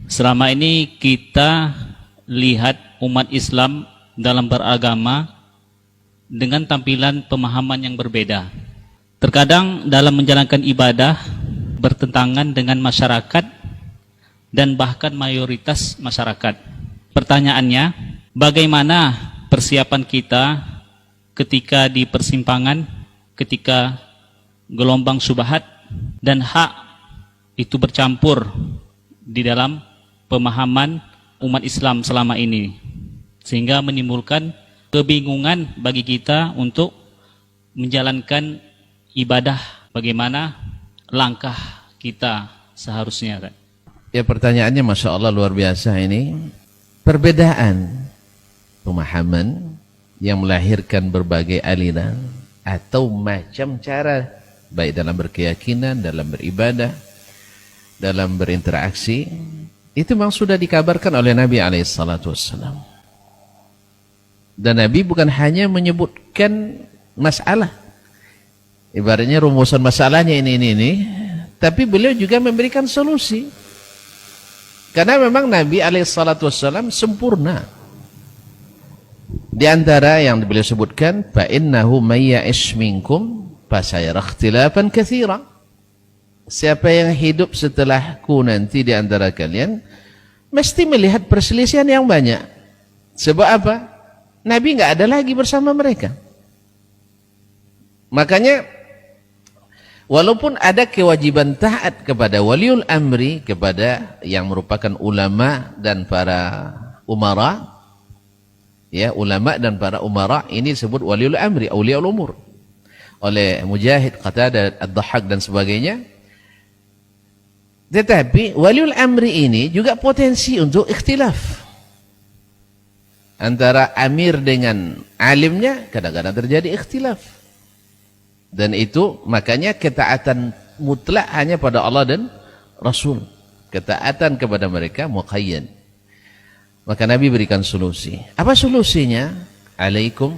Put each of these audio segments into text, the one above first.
Selama ini kita lihat umat Islam dalam beragama dengan tampilan pemahaman yang berbeda. Terkadang dalam menjalankan ibadah bertentangan dengan masyarakat dan bahkan mayoritas masyarakat. Pertanyaannya, bagaimana persiapan kita ketika di persimpangan, ketika gelombang syubhat dan hak itu bercampur di dalam pemahaman umat Islam selama ini, sehingga menimbulkan kebingungan bagi kita untuk menjalankan ibadah. Bagaimana langkah kita seharusnya? Ya, pertanyaannya Masya Allah luar biasa ini. Perbedaan pemahaman yang melahirkan berbagai aliran atau macam cara, baik dalam berkeyakinan, dalam beribadah, dalam berinteraksi, itu memang sudah dikabarkan oleh Nabi SAW. Dan Nabi bukan hanya menyebutkan masalah, ibaratnya rumusan masalahnya ini, tapi beliau juga memberikan solusi. Karena memang Nabi SAW sempurna. Di antara yang beliau sebutkan, فَإِنَّهُ مَنْ يَعِشْ مِنْكُمْ فَسَيَرَى اخْتِلَافًا كَثِيرًا. Siapa yang hidup setelahku nanti di antara kalian mesti melihat perselisihan yang banyak. Sebab apa? Nabi nggak ada lagi bersama mereka. Makanya walaupun ada kewajiban taat kepada waliul amri, kepada yang merupakan ulama dan para umara, ya, ulama dan para umara ini disebut waliul amri, auliaul umur, oleh Mujahid, Qatadah, Ad-Dhahhak dan sebagainya. Tetapi waliul amri ini juga potensi untuk ikhtilaf antara amir dengan alimnya. Kadang-kadang terjadi ikhtilaf, dan itu makanya ketaatan mutlak hanya pada Allah dan Rasul. Ketaatan kepada mereka muqayyad. Maka Nabi berikan solusi. Apa solusinya? Alaikum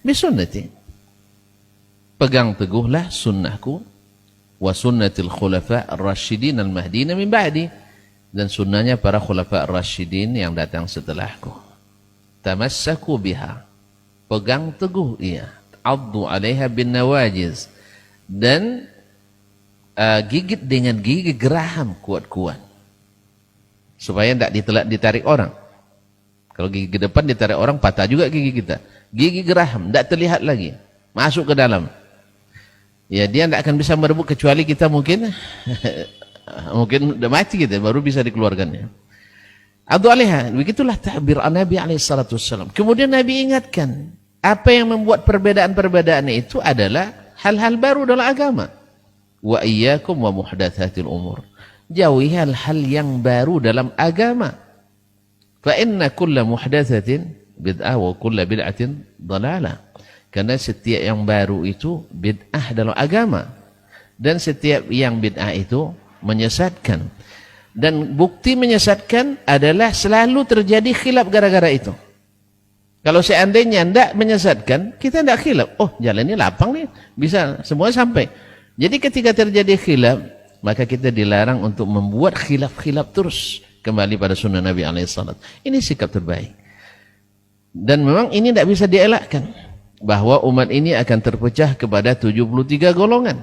bisunnati, pegang teguhlah sunnahku, wa sunnatil khulafa ar-rasyidin al-mahdina min ba'di, dan sunnahnya para khulafa ar-rasyidin yang datang setelahku. Tamassaku biha, pegang teguh ia, addu 'alaiha bin nawajiz, dan gigit dengan gigi geraham kuat-kuat supaya tidak ditarik orang. Kalau gigi depan ditarik orang, patah juga gigi kita. Gigi geraham, tidak terlihat lagi, masuk ke dalam. Ya, dia tidak akan bisa merebut kecuali kita mungkin udah mati kita baru bisa dikeluarkannya. Addu 'alaiha, begitulah takbir Nabi SAW. Kemudian Nabi ingatkan, apa yang membuat perbedaan-perbedaan itu adalah hal-hal baru dalam agama. Wa iyyakum wa muhdatsatil umur, jauhi hal-hal yang baru dalam agama. Fa inna kulla muhdatsatin bid'ah wa kulla bid'atin dhalalah. Karena setiap yang baru itu bid'ah dalam agama, dan setiap yang bid'ah itu menyesatkan. Dan bukti menyesatkan adalah selalu terjadi khilaf gara-gara itu. Kalau seandainya tidak menyesatkan, kita tidak khilaf. Oh, jalan ini lapang nih, bisa semua sampai. Jadi ketika terjadi khilaf, maka kita dilarang untuk membuat khilaf-khilaf terus. Kembali pada sunnah Nabi SAW. Ini sikap terbaik. Dan memang ini tidak bisa dielakkan, bahwa umat ini akan terpecah kepada 73 golongan.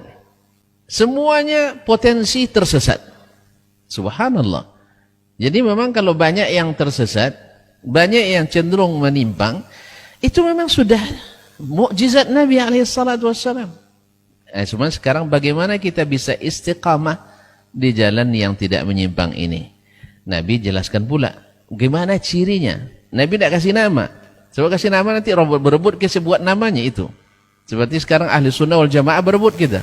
Semuanya potensi tersesat. Subhanallah. Jadi memang kalau banyak yang tersesat, banyak yang cenderung menyimpang, itu memang sudah mukjizat Nabi SAW. Cuma sekarang bagaimana kita bisa istiqamah di jalan yang tidak menyimpang ini? Nabi jelaskan pula gimana cirinya. Nabi tidak kasih nama. Sebab kasih nama nanti berebut kita buat namanya itu. Seperti sekarang ahli sunnah wal jamaah berebut kita.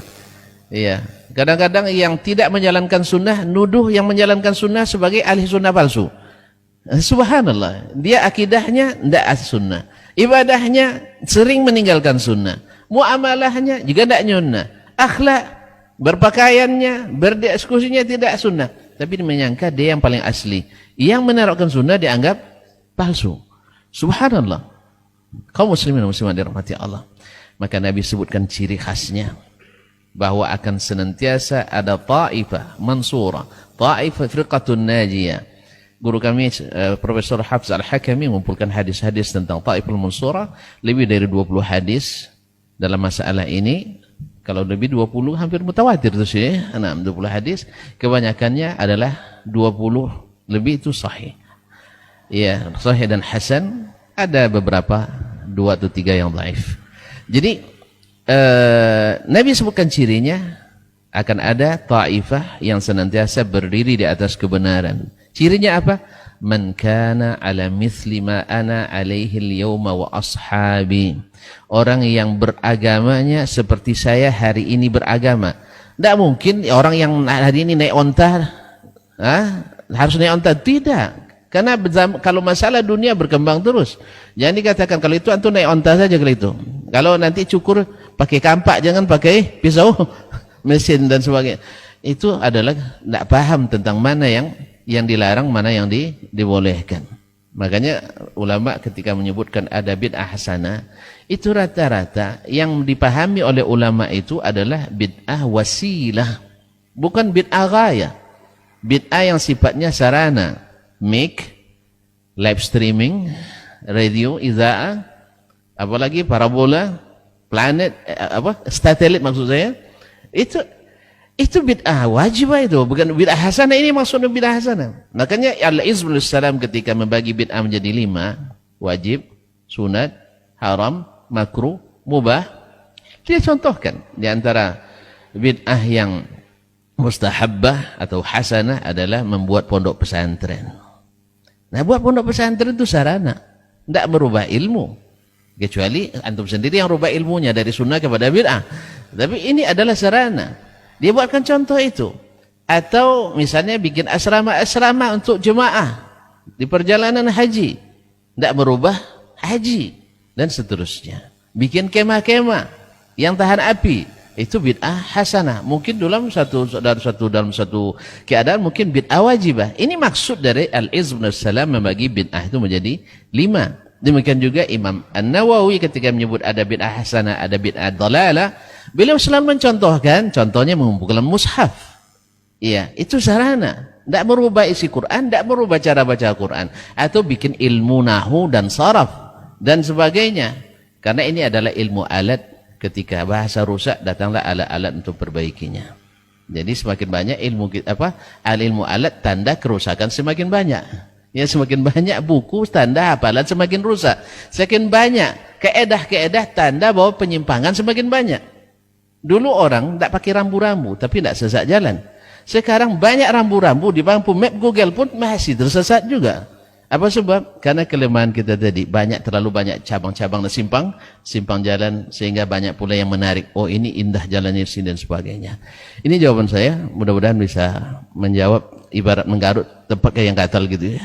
Iya. Kadang-kadang yang tidak menjalankan sunnah nuduh yang menjalankan sunnah sebagai ahli sunnah palsu. Subhanallah. Dia akidahnya tidak ahli sunnah. Ibadahnya sering meninggalkan sunnah. Muamalahnya juga tidak nyunnah. Akhlak, berpakaiannya, berdiskusinya tidak sunnah. Tapi menyangka dia yang paling asli. Yang menaruhkan sunnah dianggap palsu. Subhanallah. Kaum muslimin dan muslimat dirahmati Allah. Maka Nabi sebutkan ciri khasnya, bahwa akan senantiasa ada ta'ifah mansurah, ta'ifah firqatun najiyah, guru kami Profesor Hafz Al-Hakami mengumpulkan hadis-hadis tentang Taiful Mansurah, lebih dari 20 hadis dalam masalah ini. Kalau lebih 20 hampir mutawatir itu sih, 20 hadis, kebanyakannya adalah 20 lebih itu sahih. Ya, sahih dan hasan, ada beberapa 2 atau 3 yang dhaif. Jadi Nabi sebutkan cirinya akan ada taifah yang senantiasa berdiri di atas kebenaran. Cirinya apa? Man kana ala mithli ma ana alaihi al-yawma wa ashabi. Orang yang beragamanya seperti saya hari ini beragama. Tidak mungkin orang yang hari ini naik onta harus naik onta. Tidak. Karena kalau masalah dunia berkembang terus. Jangan dikatakan kalau itu antum naik onta saja kalau itu. Kalau nanti cukur pakai kampak, jangan pakai pisau mesin dan sebagainya. Itu adalah tidak paham tentang mana yang dilarang, mana yang dibolehkan. Makanya ulama ketika menyebutkan ada bid'ah hasanah, itu rata-rata yang dipahami oleh ulama itu adalah bid'ah wasilah, bukan bid'ah ghayah. Bid'ah yang sifatnya sarana, mic, live streaming, radio, idza'ah, apalagi parabola, planet, satelit maksud saya, itu bid'ah wajib itu, bukan bid'ah hasanah. Ini maksudnya bid'ah hasanah. Makanya Al-Izz bin Salam ketika membagi bid'ah menjadi 5, wajib, sunat, haram, makruh, mubah, dia contohkan di antara bid'ah yang mustahabbah atau hasanah adalah membuat pondok pesantren. Nah, buat pondok pesantren itu sarana, tidak merubah ilmu. Kecuali antum sendiri yang rubah ilmunya dari sunnah kepada bid'ah. Tapi ini adalah sarana. Dia buatkan contoh itu. Atau misalnya bikin asrama-asrama untuk jemaah di perjalanan haji, tidak merubah haji, dan seterusnya. Bikin kemah-kemah yang tahan api, itu bid'ah hasanah. Mungkin dalam satu keadaan mungkin bid'ah wajibah. Ini maksud dari Al-Izz bin Salam membagi bid'ah itu menjadi 5. Demikian juga Imam An-Nawawi ketika menyebut ada bid'ah hasanah, ada bid'ah dhalalah, beliau selalu mencontohkan, contohnya mengumpulkan mushaf. Iya, itu sarana. Tidak merubah isi Quran, tidak merubah cara baca Quran, atau bikin ilmu nahu dan saraf dan sebagainya. Karena ini adalah ilmu alat, ketika bahasa rusak datanglah alat-alat untuk perbaikinya. Jadi semakin banyak ilmu ilmu alat, tanda kerusakan semakin banyak. Ya, semakin banyak buku, tanda hafalan semakin rusak. Semakin banyak keedah-keedah, tanda bahwa penyimpangan semakin banyak. Dulu orang tidak pakai rambu-rambu, tapi tidak sesat jalan. Sekarang banyak rambu-rambu, di lampu map Google pun masih tersesat juga. Apa sebab? Karena kelemahan kita tadi, terlalu banyak cabang-cabang dan simpang jalan, sehingga banyak pula yang menarik. Oh, ini indah jalannya di sini dan sebagainya. Ini jawaban saya, mudah-mudahan bisa menjawab, ibarat menggaruk tempat yang gatal gitu ya.